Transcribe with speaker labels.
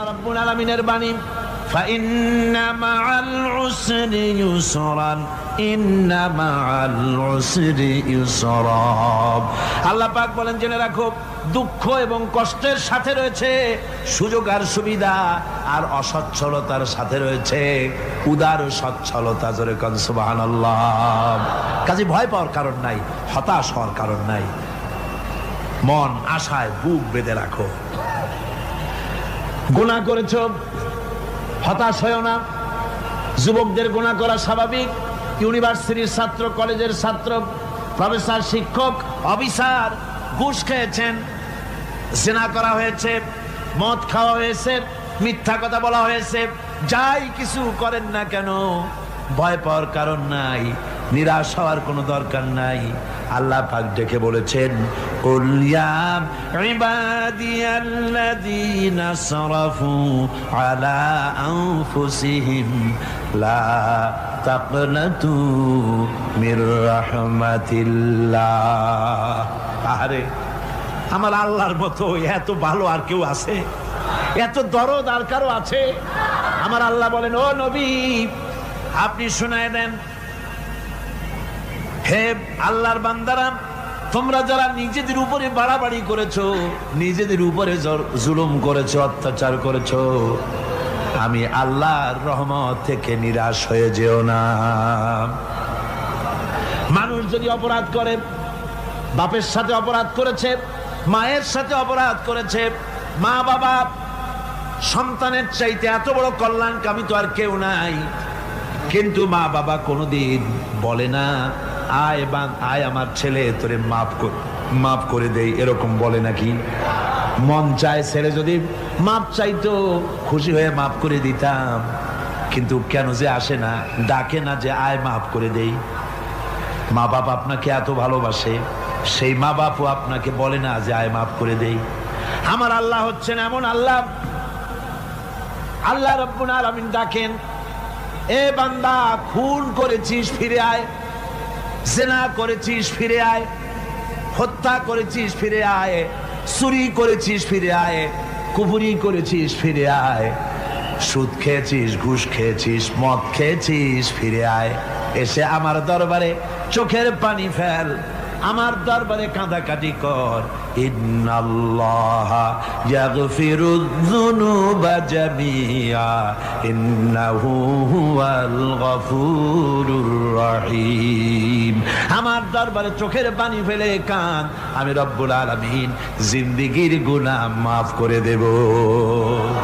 Speaker 1: আল্লাহ রাব্বুল আলামিনের বাণী, ফাইন্না মাআল উসরি ইউসরান, ইন্না মাআল উসরি ইউসরা। আল্লাহ পাক বলেন, জেনে রাখো, দুঃখ এবং কষ্টের সাথে রয়েছে সুযোগ আর সুবিধা, আর অসচ্ছলতার সাথে রয়েছে উদার সচ্ছলতা। জোরে কোন সুবহানাল্লাহ। কাজে ভয় পাওয়ার কারণ নাই, হতাশ হওয়ার কারণ নাই। মন আশায় বুক বেঁধে রাখো। গুনাহ করেছো, হতাশ হয়ো না। যুবকদের গুনাহ করা স্বাভাবিক। ইউনিভার্সিটির ছাত্র, কলেজের ছাত্র, প্রফেসর, শিক্ষক, অফিসার ঘুষ খেয়েছেন, জিনা করা হয়েছে, মদ খাওয়া হয়েছে, মিথ্যা কথা বলা হয়েছে, যাই কিছু করেন না কেন ভয় পাওয়ার কারণ নাই, নিরাশ হওয়ার কোনো দরকার নাই। আল্লাহ পাক ডেকে বলেছেন, কুল ইয়া ইবাদিয়াল্লাযীনা সারাফু আলা আনফুসিহিম লা তাকনাতু মির রাহমাতিল্লাহ। আরে আমার আল্লাহর মতো এত ভালো আর কেউ আছে? এত দরদ আর কারো আছে? আমার আল্লাহ বলেন, ও নবী, আপনি শুনায় দেন, হে আল্লাহর বান্দারা, তোমরা যারা নিজেদের উপরে বাড়াবাড়ি করেছো, নিজেদের উপরে জুলুম করেছো, অত্যাচার করেছো, আমি আল্লাহর রহমত থেকে নিরাশ হয়ে যেও না। মানুষ যদি অপরাধ করে, বাপের সাথে অপরাধ করেছে, মায়ের সাথে অপরাধ করেছে, মা বাবা সন্তানের চাইতে এত বড় কল্যাণকামী তো আর কেউ নাই, কিন্তু মা বাবা কোনোদিন বলে না, আয় আমার ছেলে তোরে মাফ করে দেই, এরকম বলে নাকি? মন চায় ছেলে যদি মাপ চাইতো, খুশি হয়ে মাফ করে দিতাম, কিন্তু কেন যে আসে না, ডাকে না যে আয় মাফ করে দেই। মা বাপ আপনাকে এত ভালোবাসে, সেই মা বাপও আপনাকে বলে না যে আয় মাফ করে দেই। আমার আল্লাহ হচ্ছেন এমন আল্লাহ, আল্লাহ রাব্বুল আলামিন ডাকেন, এ বান্দা, খুন করেছিস ফিরে আয়, জিনা করেছিস ফিরে আয়, হত্যা করেছিস ফিরে আয়, চুরি করেছিস ফিরে আয়, কুফরি করেছিস ফিরে আয়, সুদ খেয়েছিস, ঘুষ খেয়েছিস, মদ খেয়েছিস ফিরে আয়, এসে আমার দরবারে চোখের পানি ফেল, আমার দরবারে কাঁদাকাটি কর। ইন্নাল্লাহা ইয়াগফিরুয যুনুবা জামিআ ইন্নাহু হুয়াল গফুরুর রহিম। আমার দরবারে চোখের পানি ফেলে কাঁদ, আমি রব্বুল আলামিন জিন্দেগীর গুনাহ মাফ করে দেব।